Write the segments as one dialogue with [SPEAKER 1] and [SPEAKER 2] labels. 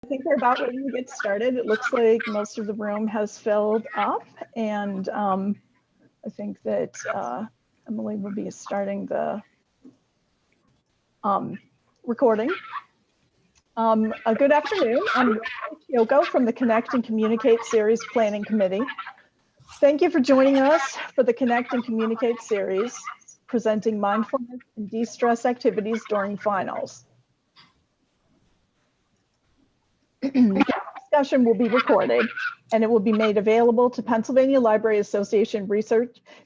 [SPEAKER 1] I think we're about ready to get started. It looks like most of the room has filled up, and I think that Emily will be starting the recording. A good afternoon. I'm Kyoko from the Connect and Communicate Series Planning Committee. Thank you for joining us for the Connect and Communicate series, presenting mindfulness and de-stress activities during finals. The discussion will be recorded and it will be made available to Pennsylvania Library Association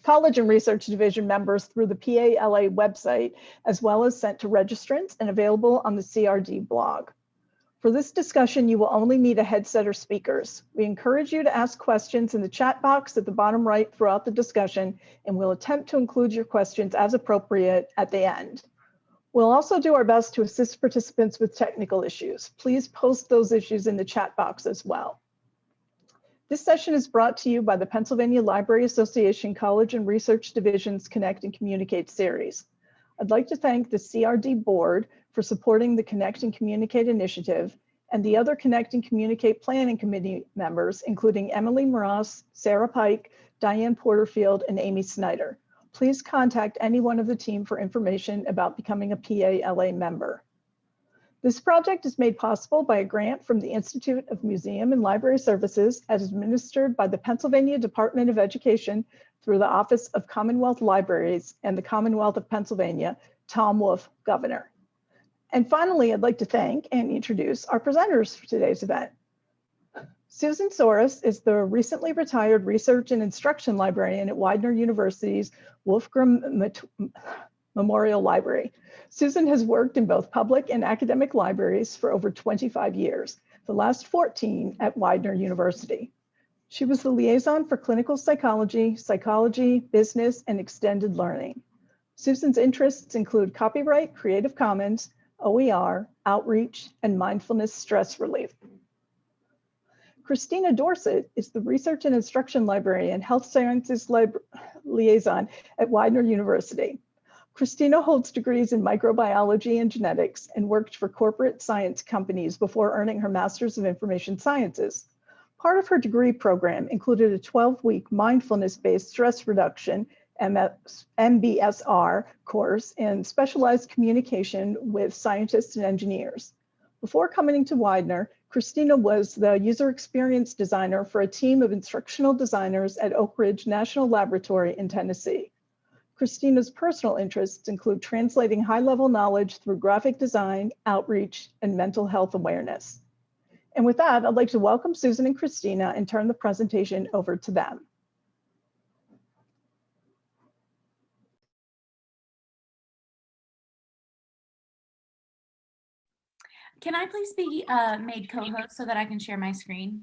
[SPEAKER 1] College and Research Division members through the PALA website, as well as sent to registrants and available on the CRD blog. For this discussion, you will only need a headset or speakers. We encourage you to ask questions in the chat box at the bottom right throughout the discussion, and we'll attempt to include your questions as appropriate at the end. We'll also do our best to assist participants with technical issues. Please post those issues in the chat box as well. This session is brought to you by the Pennsylvania Library Association College and Research Division's Connect and Communicate series. I'd like to thank the CRD board for supporting the Connect and Communicate initiative and the other Connect and Communicate Planning Committee members, including Emily Mross, Sarah Pike, Diane Porterfield, and Amy Snyder. Please contact any one of the team for information about becoming a PALA member. This project is made possible by a grant from the Institute of Museum and Library Services as administered by the Pennsylvania Department of Education through the Office of Commonwealth Libraries and the Commonwealth of Pennsylvania, Tom Wolf, Governor. And finally, I'd like to thank and introduce our presenters for today's event. Susan Soros is the recently retired research and instruction librarian at Widener University's Wolfgram Memorial Library. Susan has worked in both public and academic libraries for over 25 years, the last 14 at Widener University. She was the liaison for clinical psychology, psychology, business, and extended learning. Susan's interests include copyright, Creative Commons, OER, outreach, and mindfulness stress relief. Christina Dorsett is the Research and Instruction Librarian, Health Sciences Liaison at Widener University. Christina holds degrees in microbiology and genetics and worked for corporate science companies before earning her Master's of Information Sciences. Part of her degree program included a 12-week mindfulness-based stress reduction MBSR course in specialized communication with scientists and engineers. Before coming to Widener, Christina was the user experience designer for a team of instructional designers at Oak Ridge National Laboratory in Tennessee. Christina's personal interests include translating high-level knowledge through graphic design, outreach, and mental health awareness. And with that, I'd like to welcome Susan and Christina and turn the presentation over to them.
[SPEAKER 2] Can I please be made co-host so that I can share my screen?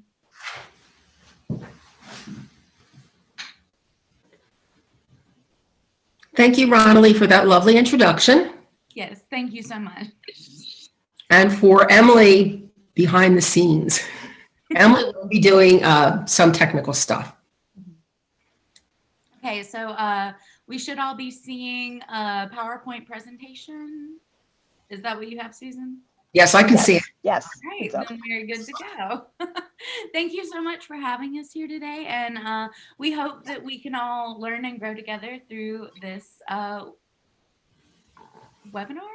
[SPEAKER 3] Thank you, Ronnalee, for that lovely introduction.
[SPEAKER 2] Yes, thank you so much.
[SPEAKER 3] And for Emily behind the scenes. Emily will be doing some technical stuff.
[SPEAKER 2] Okay, so we should all be seeing a PowerPoint presentation. Is that what you have, Susan?
[SPEAKER 3] Yes, I can see it.
[SPEAKER 1] Yes.
[SPEAKER 2] All right, then we're good to go. Thank you so much for having us here today. And we hope that we can all learn and grow together through this webinar.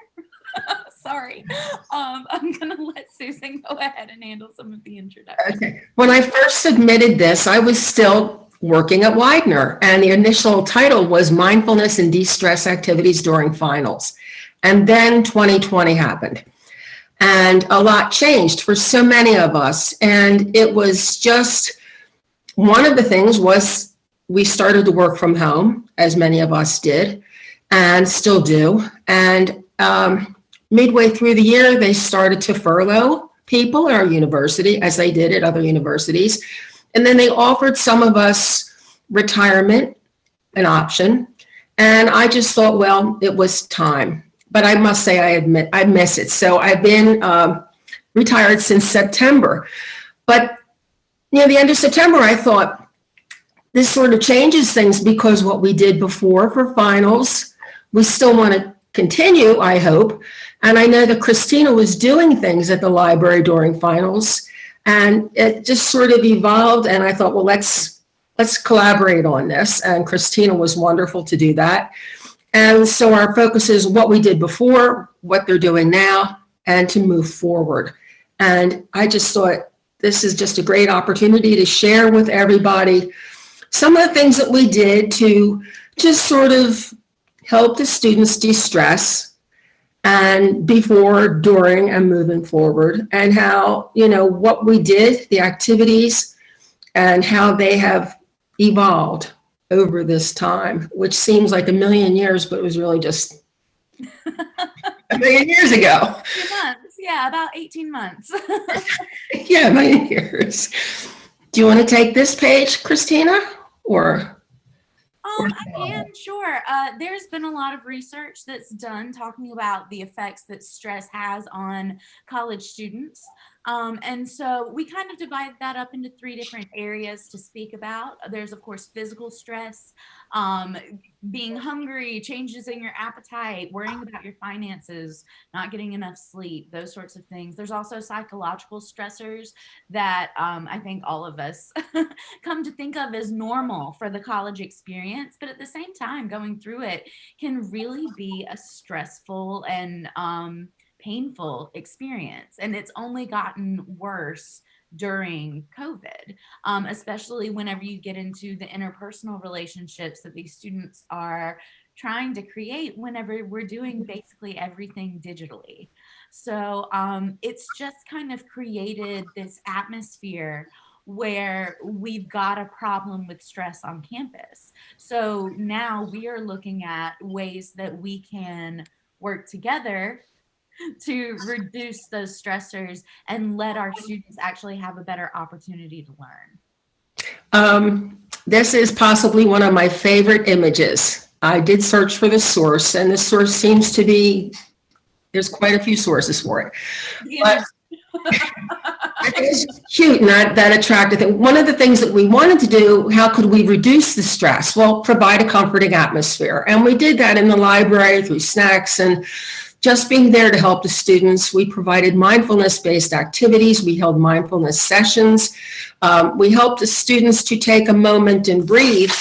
[SPEAKER 2] Sorry. I'm going to let Susan go ahead and handle some of the introduction.
[SPEAKER 3] Okay. When I first submitted this, I was still working at Widener, and the initial title was Mindfulness and De-Stress Activities During Finals. And then 2020 happened. And a lot changed for so many of us. And it was just, one of the things was we started to work from home, as many of us did, and still do. And midway through the year, they started to furlough people at our university, as they did at other universities. And then they offered some of us retirement, an option. And I just thought, well, it was time. But I must say, I miss it. So I've been retired since September. But near the end of September, I thought this sort of changes things, because what we did before for finals, we still want to continue, I hope. And I know that Christina was doing things at the library during finals, and it just sort of evolved. And I thought, well, let's collaborate on this. And Christina was wonderful to do that. And so our focus is what we did before, what they're doing now, and to move forward. And I just thought this is just a great opportunity to share with everybody some of the things that we did to just sort of help the students de-stress, and before, during, and moving forward, and how, what we did, the activities, and how they have evolved over this time, which seems like a million years, but it was really just a million years ago.
[SPEAKER 2] 2 months, yeah, about 18 months.
[SPEAKER 3] Yeah, a million years. Do you want to take this page, Christina, or?
[SPEAKER 2] I can, sure. There's been a lot of research that's done talking about the effects that stress has on college students. And so we kind of divide that up into 3 different areas to speak about. There's, of course, physical stress, being hungry, changes in your appetite, worrying about your finances, not getting enough sleep, those sorts of things. There's also psychological stressors that I think all of us come to think of as normal for the college experience, but at the same time, going through it can really be a stressful and painful experience. And it's only gotten worse during COVID, especially whenever you get into the interpersonal relationships that these students are trying to create whenever we're doing basically everything digitally. So it's just kind of created this atmosphere where we've got a problem with stress on campus. So now we are looking at ways that we can work together to reduce those stressors and let our students actually have a better opportunity to learn.
[SPEAKER 3] This is possibly one of my favorite images. I did search for the source, and the source seems to be, there's quite a few sources for it. But I think it's cute and that attractive. One of the things that we wanted to do, how could we reduce the stress? Well, provide a comforting atmosphere. And we did that in the library through snacks and just being there to help the students. We provided mindfulness-based activities. We held mindfulness sessions. We helped the students to take a moment and breathe.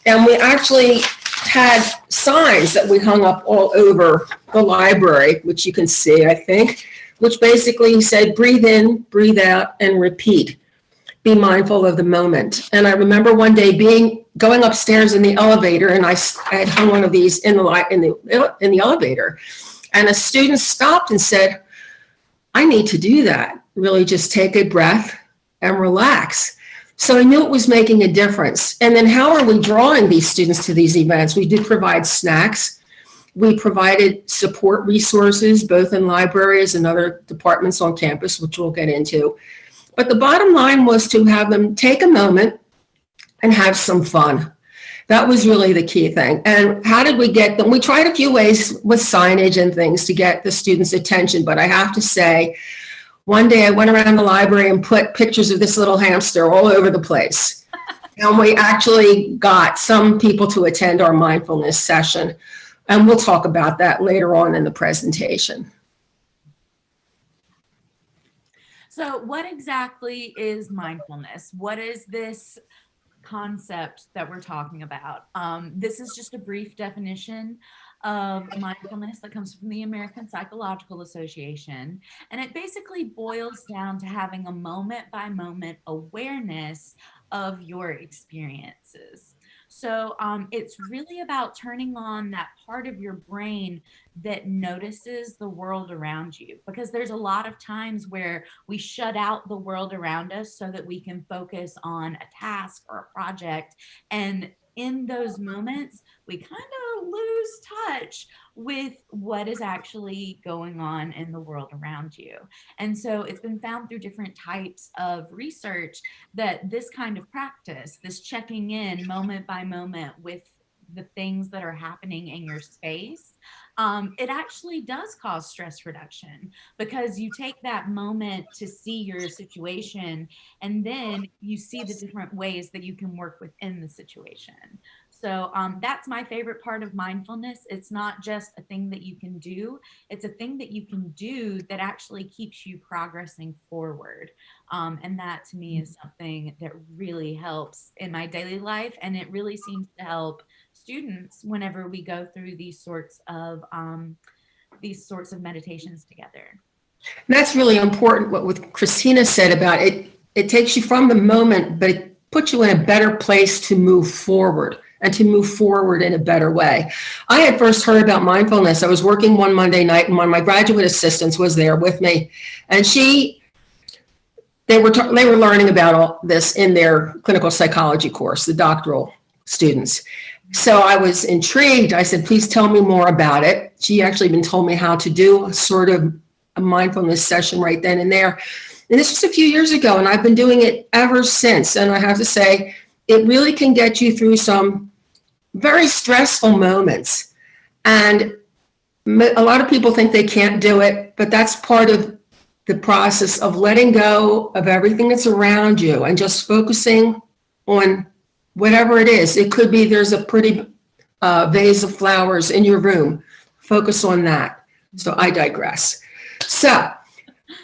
[SPEAKER 3] And we actually had signs that we hung up all over the library, which you can see, I think, which basically said, breathe in, breathe out, and repeat. Be mindful of the moment. And I remember one day going upstairs in the elevator, and I had hung one of these in the elevator. And a student stopped and said, I need to do that. Really just take a breath and relax. So I knew it was making a difference. And then how are we drawing these students to these events? We did provide snacks. We provided support resources, both in libraries and other departments on campus, which we'll get into. But the bottom line was to have them take a moment and have some fun. That was really the key thing. And how did we get them? We tried a few ways with signage and things to get the students' attention, but I have to say, one day I went around the library and put pictures of this little hamster all over the place. And we actually got some people to attend our mindfulness session. And we'll talk about that later on in the presentation.
[SPEAKER 2] So what exactly is mindfulness? What is this concept that we're talking about? This is just a brief definition of mindfulness that comes from the American Psychological Association. And it basically boils down to having a moment-by-moment awareness of your experiences. So it's really about turning on that part of your brain that notices the world around you, because there's a lot of times where we shut out the world around us so that we can focus on a task or a project. And in those moments, we kind of lose touch with what is actually going on in the world around you. And so it's been found through different types of research that this kind of practice, this checking in moment by moment with the things that are happening in your space, it actually does cause stress reduction, because you take that moment to see your situation and then you see the different ways that you can work within the situation. So that's my favorite part of mindfulness. It's not just a thing that you can do. It's a thing that you can do that actually keeps you progressing forward. And that to me is something that really helps in my daily life. And it really seems to help students whenever we go through these sorts of meditations together.
[SPEAKER 3] And that's really important, what Christina said about it. It takes you from the moment, but it puts you in a better place to move forward and to move forward in a better way. I had first heard about mindfulness. I was working one Monday night and one of my graduate assistants was there with me. And they were learning about all this in their clinical psychology course, the doctoral students. So I was intrigued. I said, please tell me more about it. She actually even told me how to do a sort of a mindfulness session right then and there. And this was a few years ago, and I've been doing it ever since. And I have to say, it really can get you through some very stressful moments. And a lot of people think they can't do it, but that's part of the process of letting go of everything that's around you and just focusing on whatever it is. It could be there's a pretty vase of flowers in your room. Focus on that. So I digress. So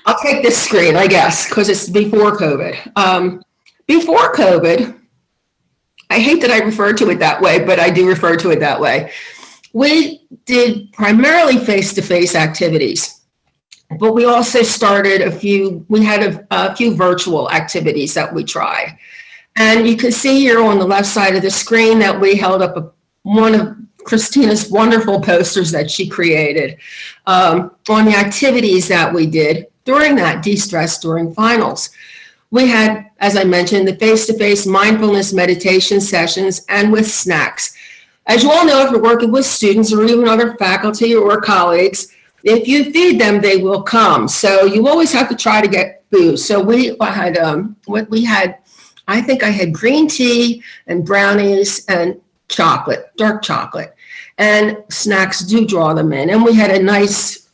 [SPEAKER 3] I'll take this screen, I guess, because it's before COVID. Before COVID, I hate that I refer to it that way, but I do refer to it that way. We did primarily face-to-face activities, but we also started we had a few virtual activities that we tried. And you can see here on the left side of the screen that we held up one of Christina's wonderful posters that she created on the activities that we did during that de-stress during finals. We had, as I mentioned, the face-to-face mindfulness meditation sessions and with snacks. As you all know, if you're working with students or even other faculty or colleagues, if you feed them, they will come. So you always have to try to get food. So I think I had green tea and brownies and chocolate, dark chocolate, and snacks do draw them in. And we had a nice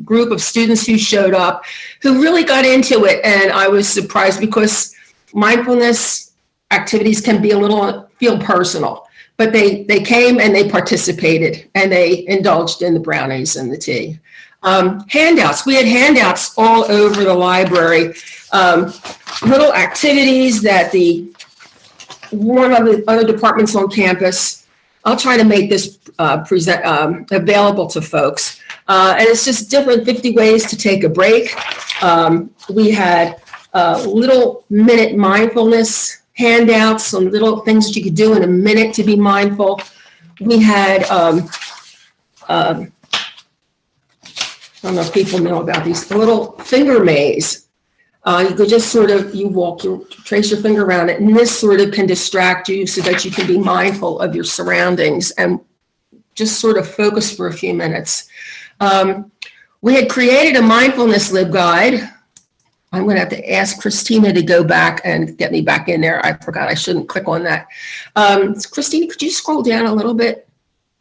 [SPEAKER 3] group of students who showed up who really got into it. And I was surprised because mindfulness activities can be feel personal, but they came and they participated and they indulged in the brownies and the tea. Handouts, we had handouts all over the library, little activities that one of the other departments on campus. I'll try to make this available to folks. And it's just different 50 ways to take a break. We had little minute mindfulness handouts, some little things that you could do in a minute to be mindful. We had, I don't know if people know about these, a little finger maze. You could just you trace your finger around it, and this sort of can distract you so that you can be mindful of your surroundings and just sort of focus for a few minutes. We had created a mindfulness LibGuide. I'm going to have to ask Christina to go back and get me back in there. I forgot I shouldn't click on that. Christina, could you scroll down a little bit?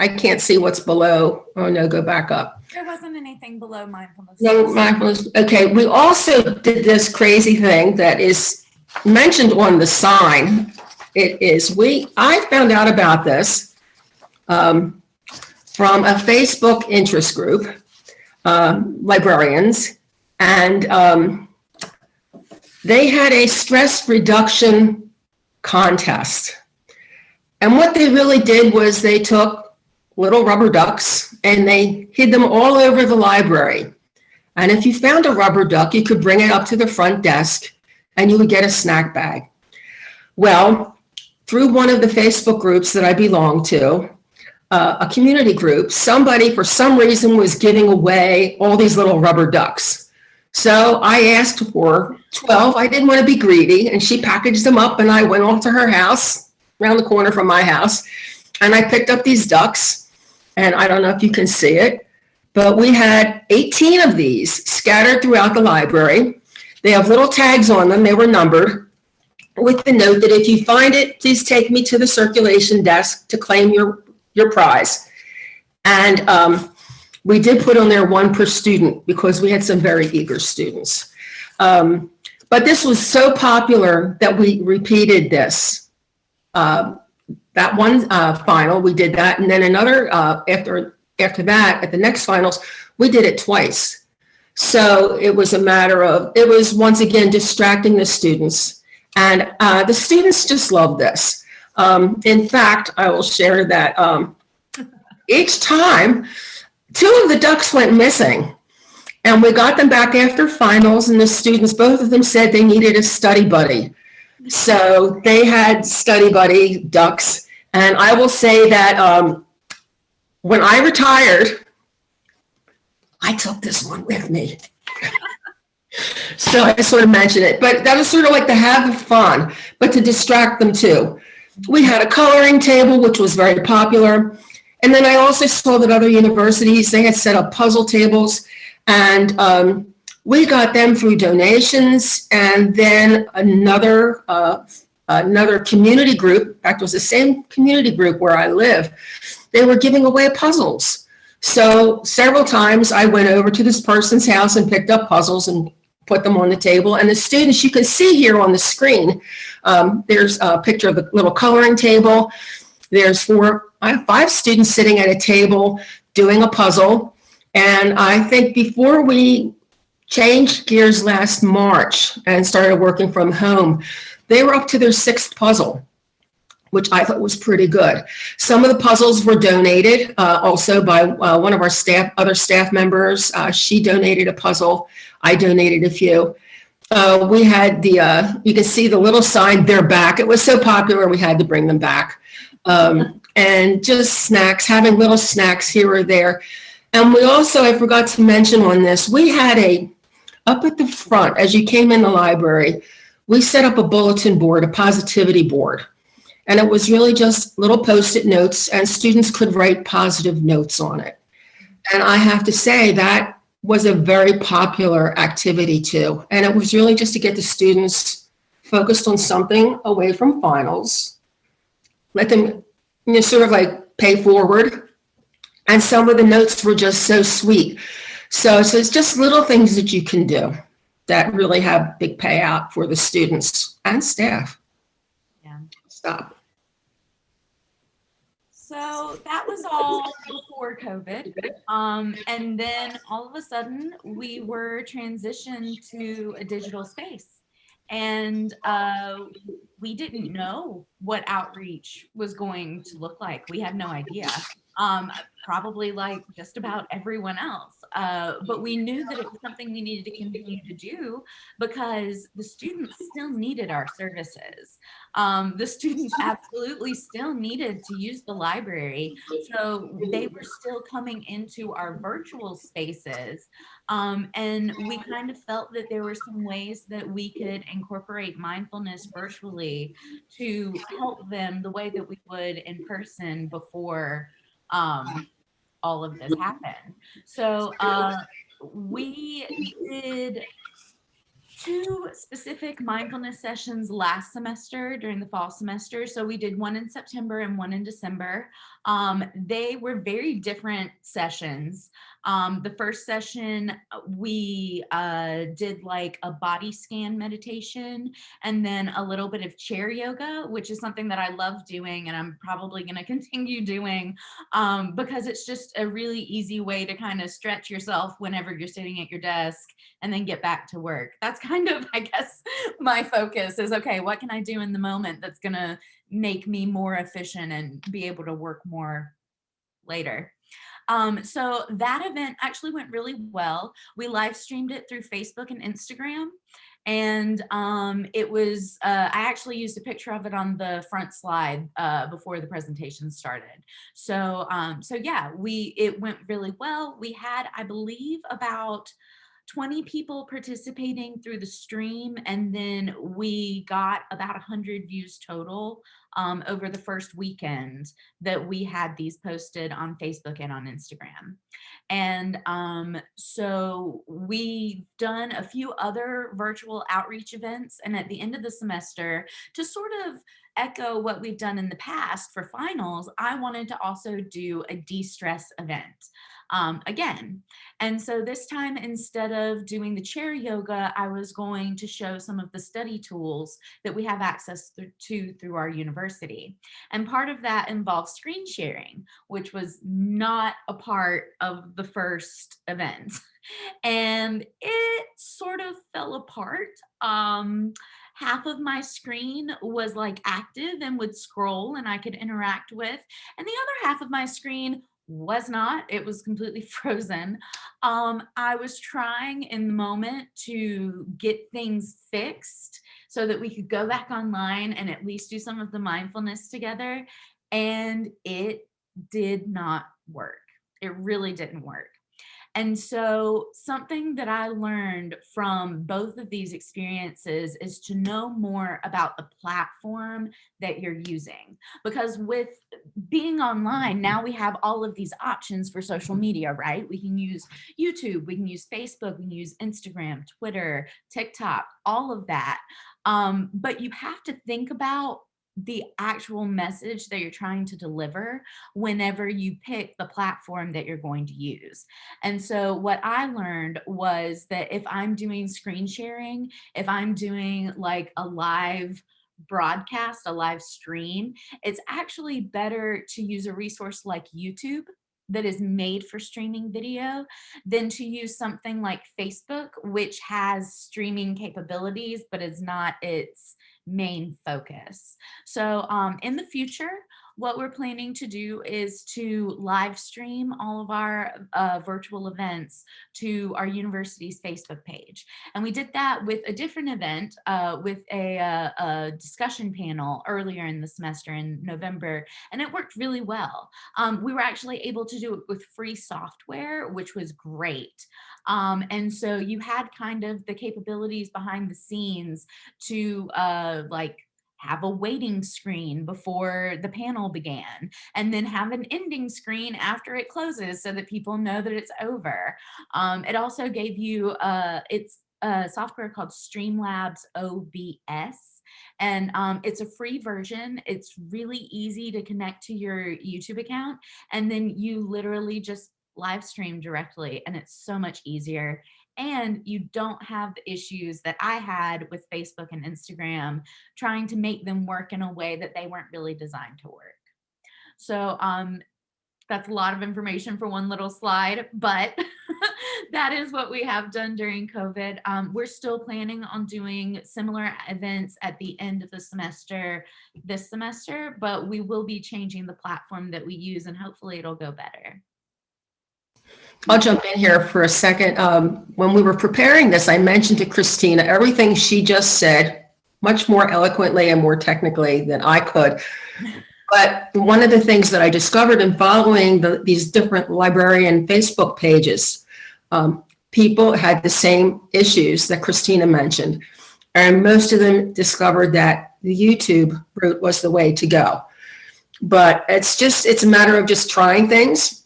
[SPEAKER 3] I can't see what's below. Oh no, go back up.
[SPEAKER 2] There wasn't anything below mindfulness.
[SPEAKER 3] No, mindfulness. Okay, we also did this crazy thing that is mentioned on the sign. I found out about this from a Facebook interest group, librarians, and they had a stress reduction contest. And what they really did was they took little rubber ducks and they hid them all over the library. And if you found a rubber duck, you could bring it up to the front desk and you would get a snack bag. Well, through one of the Facebook groups that I belong to, a community group, somebody for some reason was giving away all these little rubber ducks. So I asked for 12. I didn't want to be greedy, and she packaged them up, and I went off to her house around the corner from my house, and I picked up these ducks, and I don't know if you can see it, but we had 18 of these scattered throughout the library. They have little tags on them. They were numbered with the note that if you find it, please take me to the circulation desk to claim your prize. And we did put on there 1 per student because we had some very eager students. But this was so popular that we repeated this that one final, we did that. And then another, after that, at the next finals, we did it twice. So it was a matter of, it was once again distracting the students. And the students just love this. In fact, I will share that each time, 2 of the ducks went missing. And we got them back after finals, and the students, both of them said they needed a study buddy. So they had study buddy ducks. And I will say that when I retired, I took this one with me. So I sort of mentioned it, but that was sort of like to have fun, but to distract them too. We had a coloring table, which was very popular. And then I also saw that other universities, they had set up puzzle tables, and we got them through donations. And then another community group, in fact, it was the same community group where I live, they were giving away puzzles. So several times I went over to this person's house and picked up puzzles and put them on the table. And the students, you can see here on the screen, there's a picture of the little coloring table. There's 5 students sitting at a table doing a puzzle. And I think before we changed gears last March and started working from home, they were up to their 6th puzzle, which I thought was pretty good. Some of the puzzles were donated also by one of our other staff members. She donated a puzzle. I donated a few. We had you can see the little sign, "They're back." It was so popular, we had to bring them back. And just snacks, having little snacks here or there. And we also, I forgot to mention on this, we had up at the front, as you came in the library, we set up a bulletin board, a positivity board. And it was really just little Post-it notes, and students could write positive notes on it. And I have to say that was a very popular activity too. And it was really just to get the students focused on something away from finals, let them sort of like pay forward. And some of the notes were just so sweet. So it's just little things that you can do that really have big payout for the students and staff.
[SPEAKER 2] Yeah.
[SPEAKER 3] Stop.
[SPEAKER 2] So that was all before COVID. And then all of a sudden we were transitioned to a digital space. And we didn't know what outreach was going to look like. We had no idea. Probably like just about everyone else. But we knew that it was something we needed to continue to do because the students still needed our services. The students absolutely still needed to use the library. So they were still coming into our virtual spaces. And we kind of felt that there were some ways that we could incorporate mindfulness virtually to help them the way that we would in person before all of this happened. So we did 2 specific mindfulness sessions last semester during the fall semester. So we did one in September and one in December. They were very different sessions. The first session, we did like a body scan meditation and then a little bit of chair yoga, which is something that I love doing and I'm probably going to continue doing because it's just a really easy way to kind of stretch yourself whenever you're sitting at your desk and then get back to work. That's kind of, I guess, my focus is, okay, what can I do in the moment that's going to make me more efficient and be able to work more later. So that event actually went really well. We live streamed it through Facebook and Instagram. And it was, I actually used a picture of it on the front slide before the presentation started. So, yeah, it went really well. We had, I believe, about 20 people participating through the stream, and then we got about 100 views total over the first weekend that we had these posted on Facebook and on Instagram. And so we've done a few other virtual outreach events, and at the end of the semester, to sort of echo what we've done in the past for finals, I wanted to also do a de-stress event. Again. And so this time, instead of doing the chair yoga, I was going to show some of the study tools that we have access to through our university. University. And part of that involved screen sharing, which was not a part of the first event. And it sort of fell apart. Half of my screen was like active and would scroll and I could interact with, and the other half of my screen was not. It was completely frozen. I was trying in the moment to get things fixed so that we could go back online and at least do some of the mindfulness together, and it did not work. It really didn't work. And so, something that I learned from both of these experiences is to know more about the platform that you're using. Because with being online, now we have all of these options for social media, right? We can use YouTube, we can use Facebook, we can use Instagram, Twitter, TikTok, all of that. But you have to think about the actual message that you're trying to deliver whenever you pick the platform that you're going to use. And so what I learned was that if I'm doing screen sharing, if I'm doing like a live broadcast, a live stream, it's actually better to use a resource like YouTube that is made for streaming video than to use something like Facebook, which has streaming capabilities, but is not its main focus. So in the future, what we're planning to do is to live stream all of our virtual events to our university's Facebook page. And we did that with a different event with a discussion panel earlier in the semester in November, and it worked really well. We were actually able to do it with free software, which was great. And so you had kind of the capabilities behind the scenes to like have a waiting screen before the panel began, and then have an ending screen after it closes so that people know that it's over. It also gave you it's a software called Streamlabs OBS. And it's a free version. It's really easy to connect to your YouTube account, and then you literally just live stream directly, and it's so much easier. And you don't have the issues that I had with Facebook and Instagram trying to make them work in a way that they weren't really designed to work. So that's a lot of information for one little slide, but that is what we have done during COVID. We're still planning on doing similar events at the end of the semester this semester, but we will be changing the platform that we use, and hopefully it'll go better.
[SPEAKER 3] I'll jump in here for a second. When we were preparing this, I mentioned to Christina everything she just said, much more eloquently and more technically than I could. But one of the things that I discovered in following these different librarian Facebook pages, people had the same issues that Christina mentioned. And most of them discovered that the YouTube route was the way to go. But it's a matter of just trying things.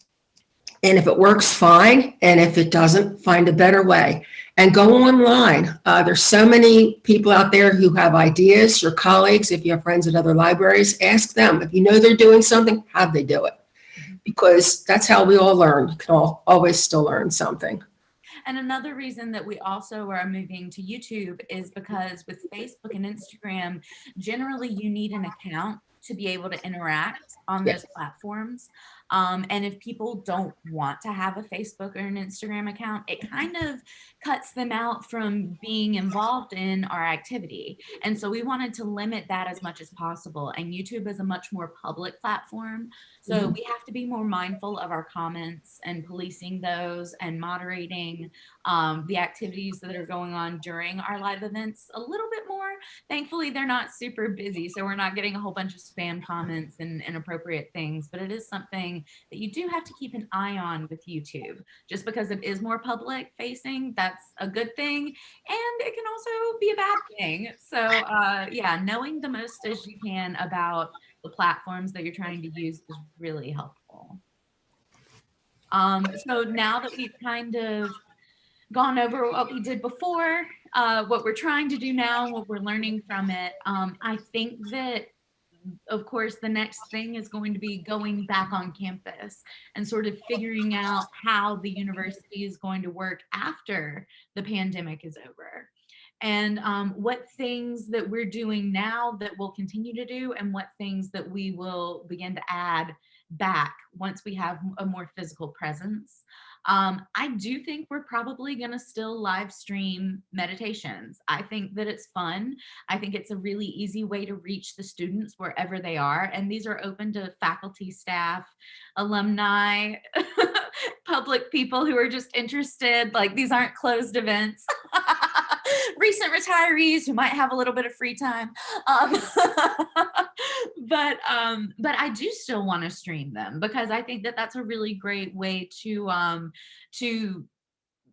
[SPEAKER 3] And if it works, fine. And if it doesn't, find a better way. And go online. There's so many people out there who have ideas. Your colleagues, if you have friends at other libraries, ask them. If you know they're doing something, how'd they do it? Because that's how we all learn. You can always still learn something.
[SPEAKER 2] And another reason that we also are moving to YouTube is because with Facebook and Instagram, generally you need an account to be able to interact on those platforms. And if people don't want to have a Facebook or an Instagram account, it kind of cuts them out from being involved in our activity. And so we wanted to limit that as much as possible. And YouTube is a much more public platform. So we have to be more mindful of our comments and policing those and moderating the activities that are going on during our live events a little bit more. Thankfully, they're not super busy, so we're not getting a whole bunch of spam comments and inappropriate things, but it is something that you do have to keep an eye on with YouTube. Just because it is more public facing, that's a good thing, and it can also be a bad thing. So yeah, knowing the most as you can about the platforms that you're trying to use is really helpful. So now that we've kind of gone over what we did before, what we're trying to do now, what we're learning from it, I think that, of course, the next thing is going to be going back on campus and sort of figuring out how the university is going to work after the pandemic is over. and what things that we're doing now that we'll continue to do, and what things that we will begin to add back once we have a more physical presence. I do think we're probably going to still live stream meditations. I think that it's fun. I think it's a really easy way to reach the students wherever they are. And these are open to faculty, staff, alumni, public people who are just interested. Like, these aren't closed events. Recent retirees who might have a little bit of free time. But I do still want to stream them, because I think that that's a really great way to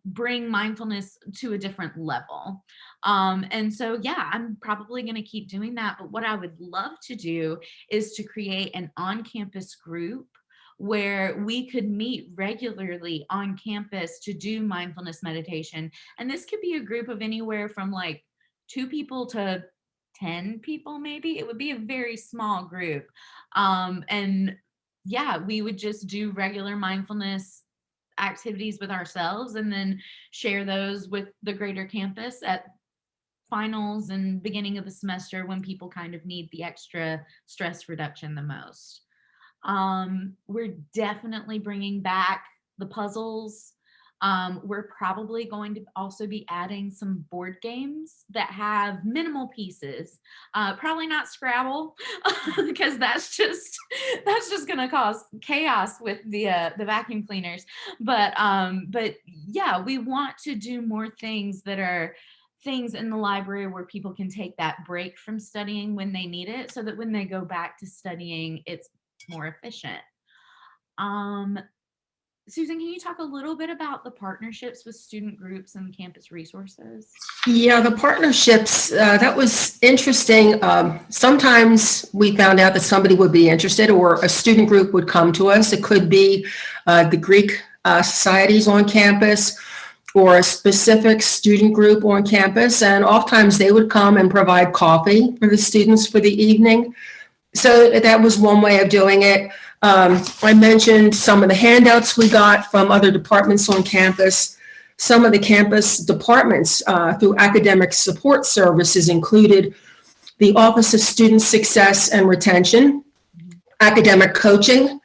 [SPEAKER 2] bring mindfulness to a different level. And so, yeah, I'm probably going to keep doing that. But what I would love to do is to create an on-campus group where we could meet regularly on campus to do mindfulness meditation. And this could be a group of anywhere from like 2 people to 10 people, maybe. It would be a very small group. And yeah, we would just do regular mindfulness activities with ourselves and then share those with the greater campus at finals and beginning of the semester, when people kind of need the extra stress reduction the most. We're definitely bringing back the puzzles. We're probably going to also be adding some board games that have minimal pieces. Probably not Scrabble, because that's just going to cause chaos with the vacuum cleaners. But yeah, we want to do more things that are things in the library where people can take that break from studying when they need it, so that when they go back to studying, it's more efficient. Susan, can you talk a little bit about the partnerships with student groups and campus resources?
[SPEAKER 3] Yeah, the partnerships, that was interesting. Sometimes we found out that somebody would be interested, or a student group would come to us. It could be the Greek societies on campus, or a specific student group on campus. And oftentimes they would come and provide coffee for the students for the evening. So that was one way of doing it. I mentioned some of the handouts we got from other departments on campus. Some of the campus departments through academic support services included the Office of Student Success and Retention, academic coaching,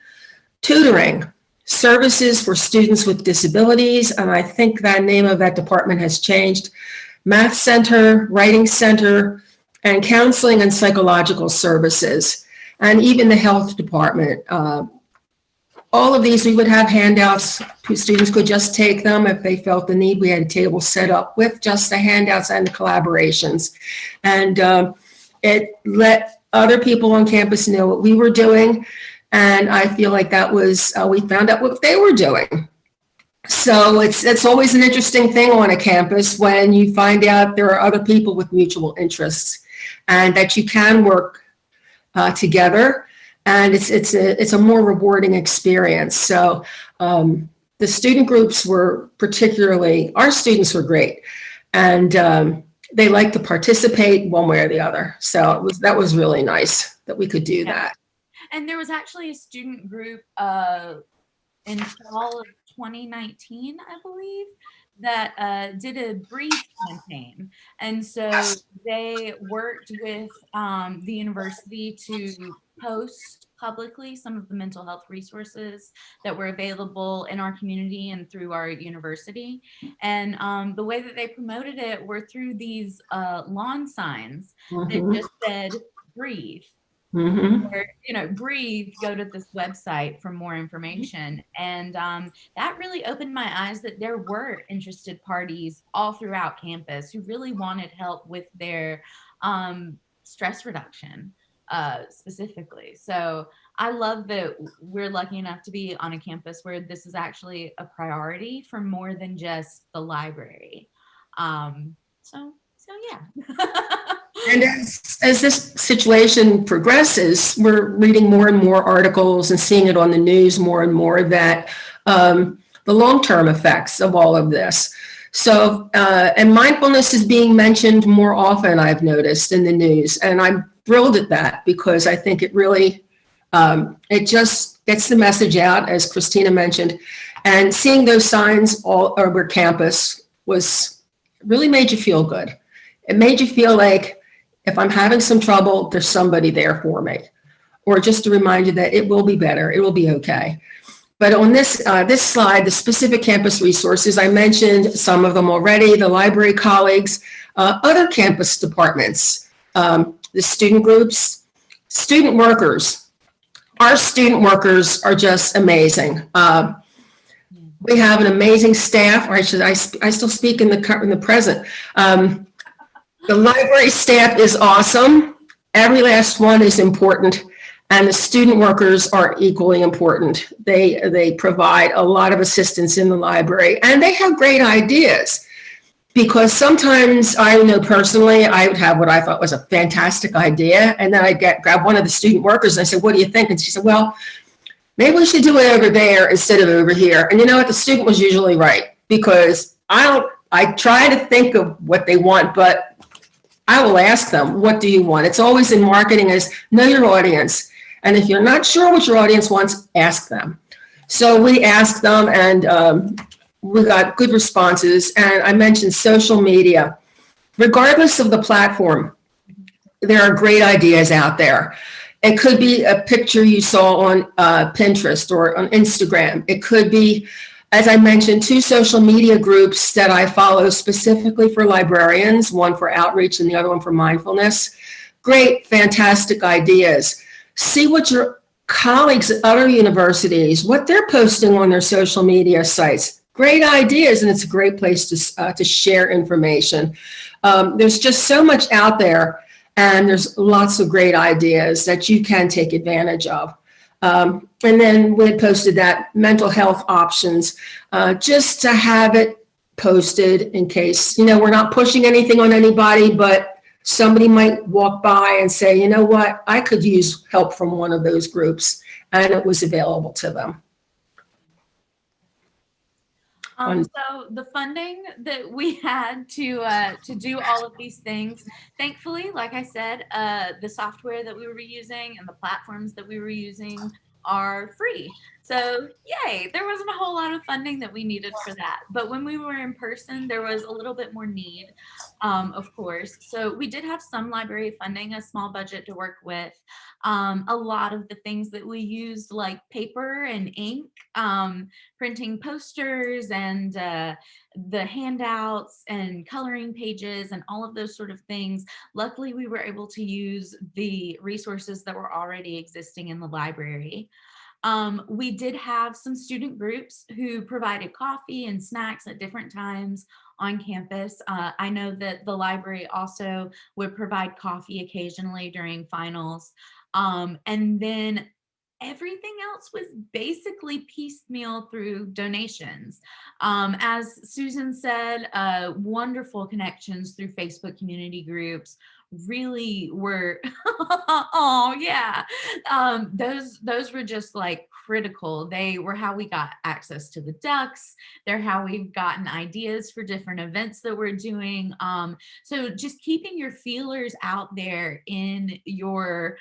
[SPEAKER 3] tutoring, services for students with disabilities, and I think the name of that department has changed, math center, writing center, and counseling and psychological services, and even the health department. All of these, we would have handouts. Students could just take them if they felt the need. We had a table set up with just the handouts and the collaborations. And it let other people on campus know what we were doing. And I feel like that was, we found out what they were doing. So it's always an interesting thing on a campus when you find out there are other people with mutual interests, and that you can work together, and it's a more rewarding experience. So the student groups were particularly, our students were great, and they like to participate one way or the other. So that was really nice that we could do that.
[SPEAKER 2] And there was actually a student group in fall of 2019, I believe, that did a Breathe campaign. And so they worked with the university to post publicly some of the mental health resources that were available in our community and through our university. And the way that they promoted it were through these lawn signs that just said, breathe. Or, breathe, go to this website for more information. And that really opened my eyes that there were interested parties all throughout campus who really wanted help with their stress reduction specifically. So I love that we're lucky enough to be on a campus where this is actually a priority for more than just the library. So yeah.
[SPEAKER 3] And as this situation progresses, we're reading more and more articles and seeing it on the news more and more that the long-term effects of all of this. So, and mindfulness is being mentioned more often, I've noticed, in the news. And I'm thrilled at that, because I think it really, it just gets the message out, as Christina mentioned. And seeing those signs all over campus really made you feel good. It made you feel like if I'm having some trouble, there's somebody there for me. Or just to remind you that it will be better, it will be okay. But on this slide, the specific campus resources, I mentioned some of them already, the library colleagues, other campus departments, the student groups, student workers. Our student workers are just amazing. We have an amazing staff, or I still speak in the present. The library staff is awesome. Every last one is important. And the student workers are equally important. They provide a lot of assistance in the library, and they have great ideas. Because sometimes I know personally, I would have what I thought was a fantastic idea, and then I'd grab one of the student workers and I said, "What do you think?" And she said, "Well, maybe we should do it over there instead of over here." And you know what? The student was usually right, because I try to think of what they want, but I will ask them, "What do you want?" It's always in marketing is know your audience. And if you're not sure what your audience wants, ask them. So we asked them, and we got good responses. And I mentioned social media. Regardless of the platform, there are great ideas out there. It could be a picture you saw on Pinterest or on Instagram. It could be, as I mentioned, 2 social media groups that I follow specifically for librarians, one for outreach and the other one for mindfulness. Great, fantastic ideas. See what your colleagues at other universities, what they're posting on their social media sites. Great ideas, and it's a great place to share information. There's just so much out there, and there's lots of great ideas that you can take advantage of. And then we had posted that mental health options, just to have it posted in case, we're not pushing anything on anybody, but somebody might walk by and say, "You know what, I could use help from one of those groups," and it was available to them.
[SPEAKER 2] So the funding that we had to do all of these things, thankfully, like I said, the software that we were using and the platforms that we were using are free. So yay, there wasn't a whole lot of funding that we needed for that. But when we were in person, there was a little bit more need, of course. So we did have some library funding, a small budget to work with. A lot of the things that we used, like paper and ink, printing posters and the handouts and coloring pages and all of those sort of things. Luckily, we were able to use the resources that were already existing in the library. We did have some student groups who provided coffee and snacks at different times on campus. I know that the library also would provide coffee occasionally during finals. And then everything else was basically piecemeal through donations. As Susan said, wonderful connections through Facebook community groups really were, oh yeah, those were just like critical. They were how we got access to the Ducks. They're how we've gotten ideas for different events that we're doing. So just keeping your feelers out there in your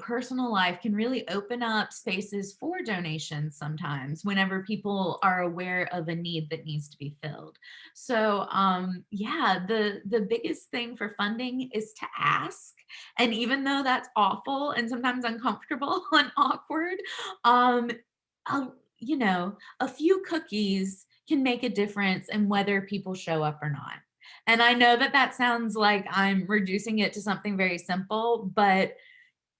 [SPEAKER 2] personal life can really open up spaces for donations sometimes whenever people are aware of a need that needs to be filled. So yeah, the biggest thing for funding is to ask. And even though that's awful and sometimes uncomfortable and awkward, a few cookies can make a difference in whether people show up or not. And I know that sounds like I'm reducing it to something very simple, but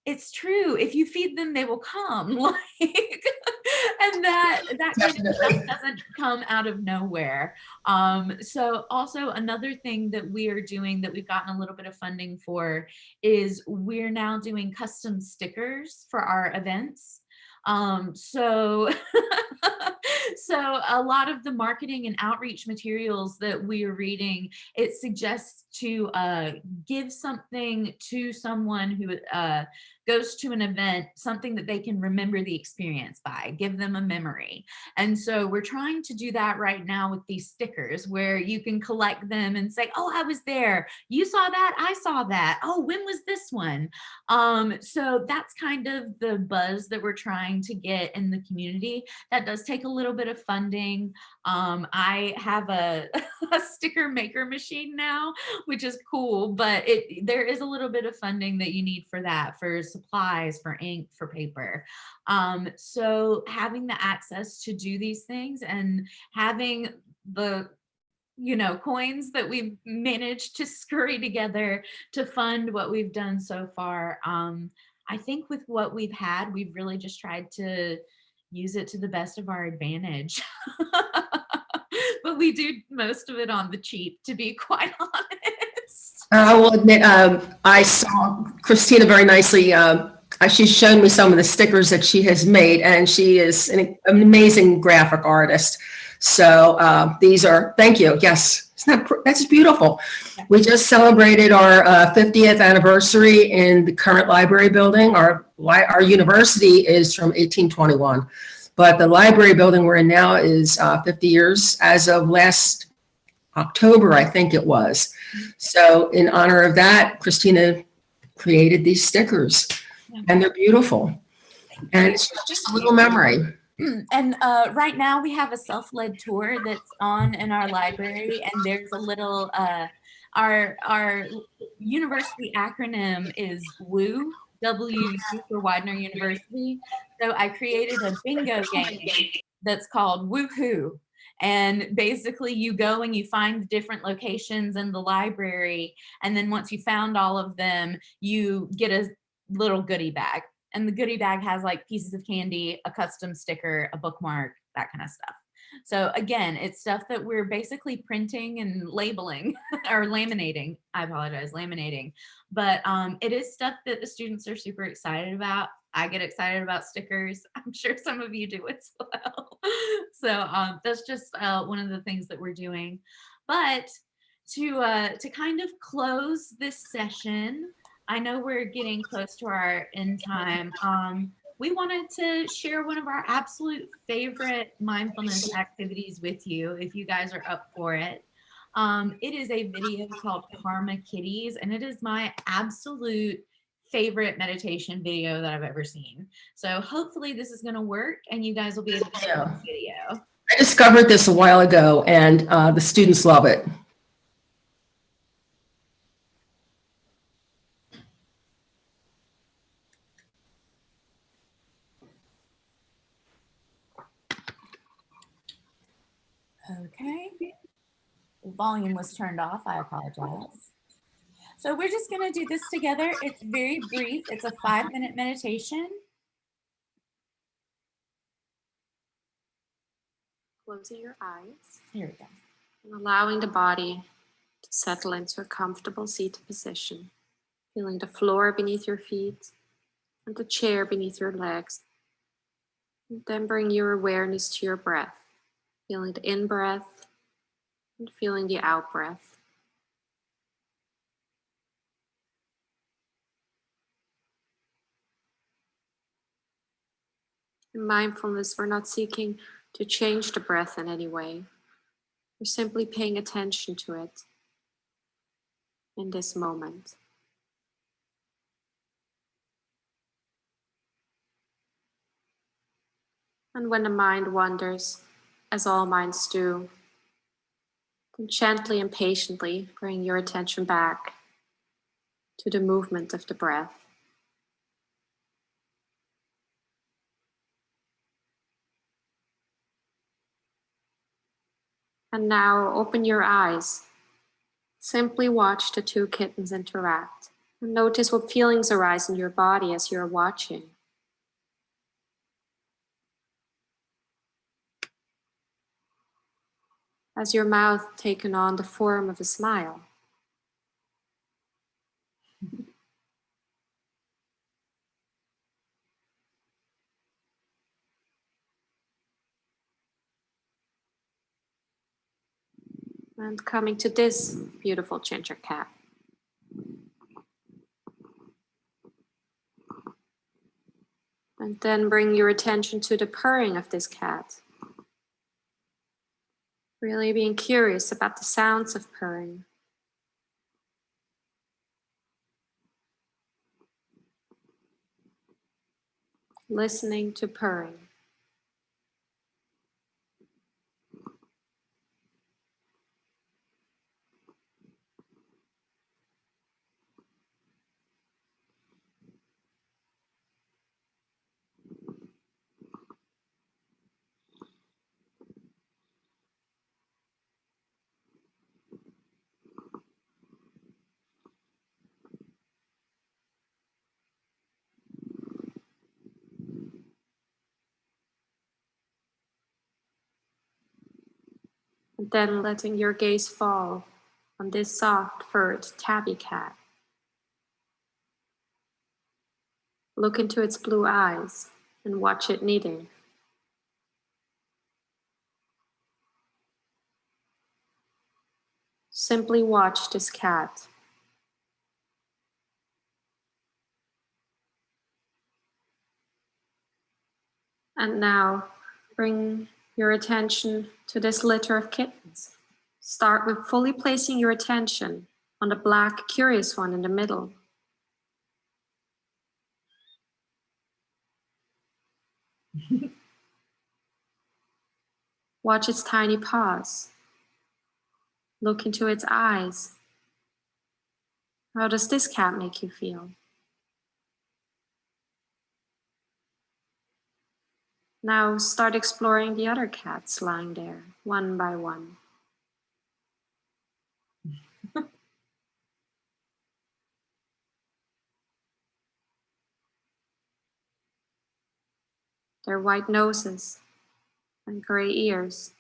[SPEAKER 2] it's true. If you feed them, they will come. And that kind of stuff doesn't come out of nowhere. So also another thing that we are doing that we've gotten a little bit of funding for is we're now doing custom stickers for our events. So a lot of the marketing and outreach materials that we are reading, it suggests to give something to someone who goes to an event, something that they can remember the experience by, give them a memory. And so we're trying to do that right now with these stickers where you can collect them and say, "Oh, I was there. You saw that. I saw that. Oh, when was this one?" So that's kind of the buzz that we're trying to get in the community. That does take a little bit of funding. I have a, a sticker maker machine now, which is cool, but there is a little bit of funding that you need for that, for supplies, for ink, for paper. So having the access to do these things and having the coins that we've managed to scurry together to fund what we've done so far. I think with what we've had, we've really just tried to use it to the best of our advantage. But we do most of it on the cheap, to be quite honest.
[SPEAKER 3] I will admit, I saw Christina very nicely. She's shown me some of the stickers that she has made, and she is an amazing graphic artist. So these are, thank you. Yes, that's beautiful. We just celebrated our 50th anniversary in the current library building. Our university is from 1821, but the library building we're in now is 50 years as of last October, I think it was. So in honor of that, Christina created these stickers, and they're beautiful. And it's just a little memory.
[SPEAKER 2] And right now we have a self-led tour that's on in our library, and there's a little our university acronym is WU, W for Widener University. So I created a bingo game that's called Woohoo. And basically you go and you find the different locations in the library, and then once you found all of them, you get a little goodie bag. And the goodie bag has like pieces of candy, a custom sticker, a bookmark, that kind of stuff. So again, it's stuff that we're basically printing and labeling or laminating. I apologize, laminating. But it is stuff that the students are super excited about. I get excited about stickers. I'm sure some of you do as well. So that's just one of the things that we're doing. But to kind of close this session, I know we're getting close to our end time. We wanted to share one of our absolute favorite mindfulness activities with you, if you guys are up for it. It is a video called Karma Kitties, and it is my absolute favorite meditation video that I've ever seen. So hopefully this is going to work, and you guys will be able to see the video.
[SPEAKER 3] I discovered this a while ago, and the students love it.
[SPEAKER 2] Okay. The volume was turned off. I apologize. So we're just going to do this together. It's very brief. It's a 5-minute meditation.
[SPEAKER 4] Closing your eyes.
[SPEAKER 2] Here we go.
[SPEAKER 4] And allowing the body to settle into a comfortable seated position. Feeling the floor beneath your feet and the chair beneath your legs. And then bring your awareness to your breath. Feeling the in-breath and feeling the out-breath. In mindfulness, we're not seeking to change the breath in any way. We're simply paying attention to it in this moment. And when the mind wanders, as all minds do, then gently and patiently bring your attention back to the movement of the breath. And now open your eyes. Simply watch the two kittens interact. And notice what feelings arise in your body as you're watching. Has your mouth taken on the form of a smile? And coming to this beautiful ginger cat. And then bring your attention to the purring of this cat. Really being curious about the sounds of purring. Listening to purring. And then letting your gaze fall on this soft furred tabby cat. Look into its blue eyes and watch it knitting. Simply watch this cat. And now bring your attention to this litter of kittens. Start with fully placing your attention on the black, curious one in the middle. Watch its tiny paws. Look into its eyes. How does this cat make you feel? Now start exploring the other cats lying there, one by one. Their white noses and gray ears.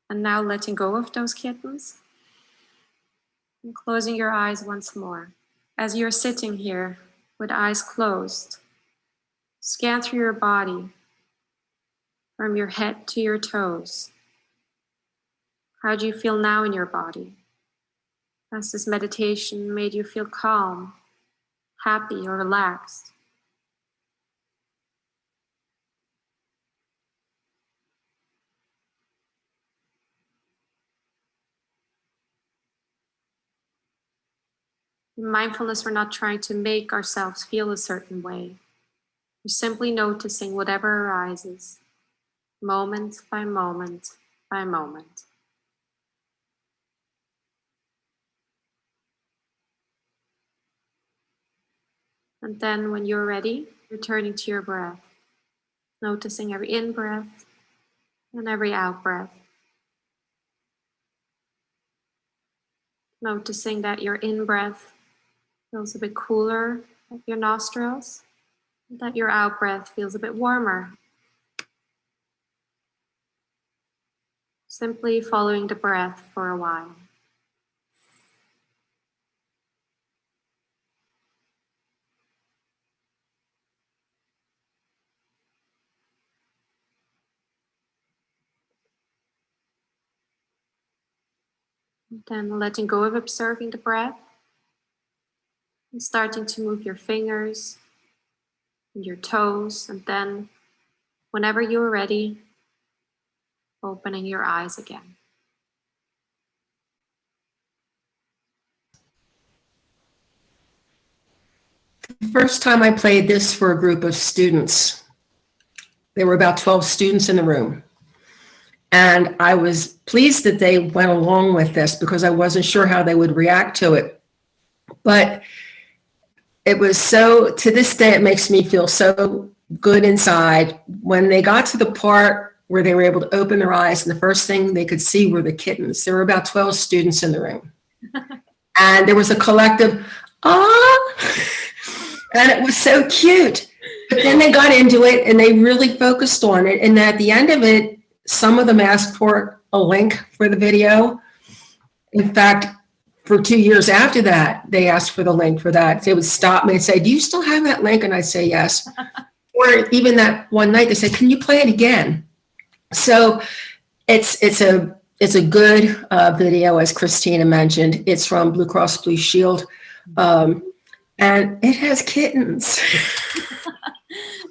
[SPEAKER 4] And now letting go of those kittens and closing your eyes once more. As you're sitting here with eyes closed, scan through your body from your head to your toes. How do you feel now in your body? Has this meditation made you feel calm, happy, or relaxed? In mindfulness, we're not trying to make ourselves feel a certain way. We're simply noticing whatever arises, moment by moment by moment. And then when you're ready, returning to your breath, noticing every in-breath and every out-breath. Noticing that your in-breath feels a bit cooler at your nostrils, and that your out-breath feels a bit warmer. Simply following the breath for a while. And then letting go of observing the breath and starting to move your fingers and your toes, and then whenever you're ready, opening your eyes again.
[SPEAKER 3] The first time I played this for a group of students, there were about 12 students in the room. And I was pleased that they went along with this because I wasn't sure how they would react to it. But it was so, to this day, it makes me feel so good inside. When they got to the part where they were able to open their eyes, and the first thing they could see were the kittens. There were about 12 students in the room. And there was a collective, ah, and it was so cute. But then they got into it and they really focused on it. And at the end of it, some of them asked for a link for the video. In fact, for 2 years after that, they asked for the link for that. They would stop me and say, do you still have that link? And I'd say yes. Or even that one night, they said, can you play it again? So it's a good video, as Christina mentioned. It's from Blue Cross Blue Shield. And it has kittens.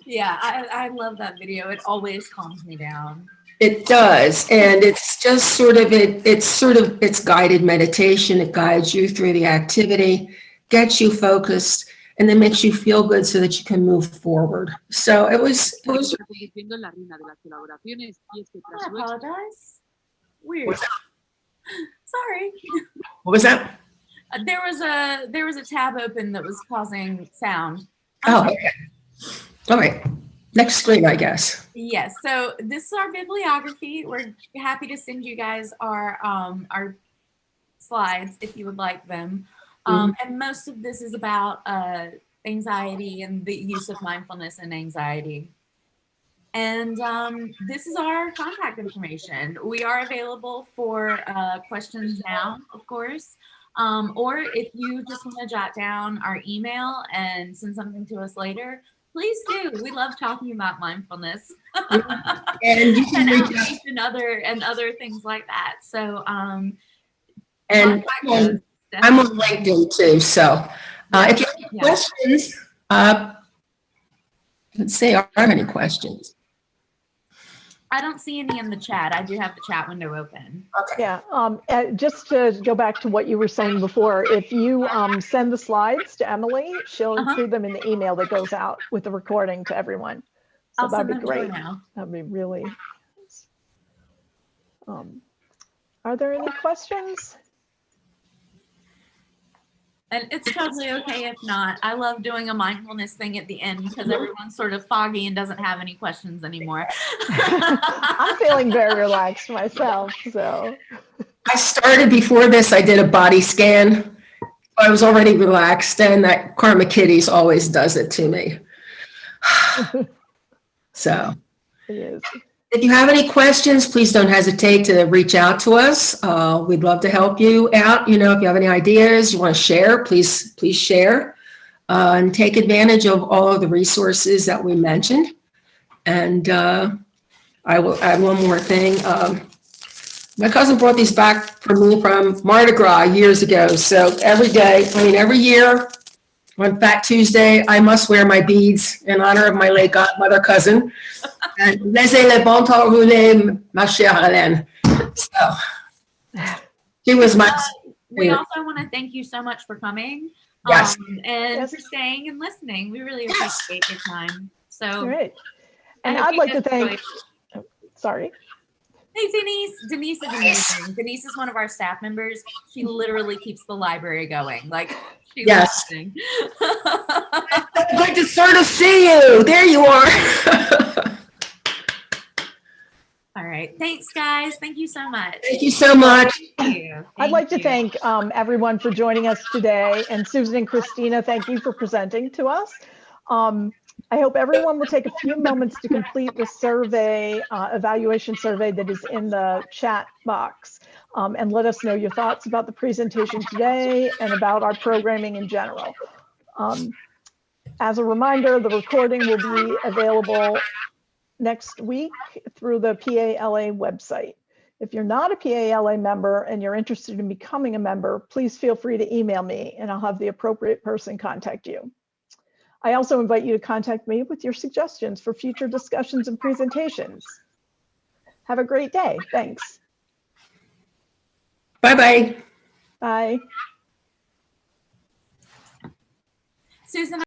[SPEAKER 2] Yeah, I love that video. It always calms me down.
[SPEAKER 3] It does, and it's just sort of it's guided meditation. It guides you through the activity, gets you focused, and then makes you feel good so that you can move forward. So it was.
[SPEAKER 2] I apologize. Weird. Sorry.
[SPEAKER 3] What was that?
[SPEAKER 2] There was a tab open that was causing sound.
[SPEAKER 3] Oh, okay. All right. Next screen, I guess.
[SPEAKER 2] Yes. So this is our bibliography. We're happy to send you guys our slides if you would like them. And most of this is about anxiety and the use of mindfulness and anxiety. And this is our contact information. We are available for questions now, of course. Or if you just want to jot down our email and send something to us later, please do. We love talking about mindfulness
[SPEAKER 3] And you can
[SPEAKER 2] and
[SPEAKER 3] reach out.
[SPEAKER 2] outreach and other things like that. So
[SPEAKER 3] And
[SPEAKER 2] contact us,
[SPEAKER 3] I'm on
[SPEAKER 2] definitely.
[SPEAKER 3] LinkedIn too, so if you have
[SPEAKER 2] Yeah.
[SPEAKER 3] questions, let's see, are there any questions?
[SPEAKER 2] I don't see any in the chat. I do have the chat window open.
[SPEAKER 3] Okay.
[SPEAKER 1] Yeah, just to go back to what you were saying before, if you send the slides to Emily, she'll include them in the email that goes out with the recording to everyone. So
[SPEAKER 2] I'll
[SPEAKER 1] that'd
[SPEAKER 2] send
[SPEAKER 1] be
[SPEAKER 2] them to her
[SPEAKER 1] great.
[SPEAKER 2] now.
[SPEAKER 1] That'd be really. Are there any questions?
[SPEAKER 2] And it's totally okay if not. I love doing a mindfulness thing at the end because everyone's sort of foggy and doesn't have any questions anymore.
[SPEAKER 1] I'm feeling very relaxed myself, so.
[SPEAKER 3] I started before this, I did a body scan. I was already relaxed, and that Karma Kitties always does it to me. So
[SPEAKER 1] It is.
[SPEAKER 3] if you have any questions, please don't hesitate to reach out to us. We'd love to help you out. You know, if you have any ideas you want to share, please share and take advantage of all of the resources that we mentioned. And I will add one more thing. My cousin brought these back for me from Mardi Gras years ago. So every year on Fat Tuesday, I must wear my beads in honor of my late godmother cousin. And laissez le bon temps rouler, ma chère Hélène. So she was my.
[SPEAKER 2] We also want to thank you so much for coming
[SPEAKER 3] Yes.
[SPEAKER 2] and
[SPEAKER 1] Yes.
[SPEAKER 2] for staying and listening. We really
[SPEAKER 3] Yes.
[SPEAKER 2] appreciate your time. So
[SPEAKER 1] Great.
[SPEAKER 2] I
[SPEAKER 1] And
[SPEAKER 2] hope
[SPEAKER 1] I'd
[SPEAKER 2] you
[SPEAKER 1] like to
[SPEAKER 2] guys
[SPEAKER 1] thank,
[SPEAKER 2] enjoyed.
[SPEAKER 1] sorry.
[SPEAKER 2] Hey, Denise. Denise is amazing. Denise is one of our staff members. She literally keeps the library going. Like, she's
[SPEAKER 3] Yes.
[SPEAKER 2] amazing.
[SPEAKER 3] Good to sort of see you. There you are.
[SPEAKER 2] All right. Thanks, guys. Thank you so much.
[SPEAKER 3] Thank you so much.
[SPEAKER 2] Thank you.
[SPEAKER 1] I'd like to
[SPEAKER 2] Thank you.
[SPEAKER 1] thank everyone for joining us today. And Susan and Christina, thank you for presenting to us. I hope everyone will take a few moments to complete the survey, evaluation survey that is in the chat box, and let us know your thoughts about the presentation today and about our programming in general. As a reminder, the recording will be available next week through the PALA website. If you're not a PALA member and you're interested in becoming a member, please feel free to email me and I'll have the appropriate person contact you. I also invite you to contact me with your suggestions for future discussions and presentations. Have a great day. Thanks.
[SPEAKER 3] Bye-bye.
[SPEAKER 1] Bye.
[SPEAKER 2] Susan,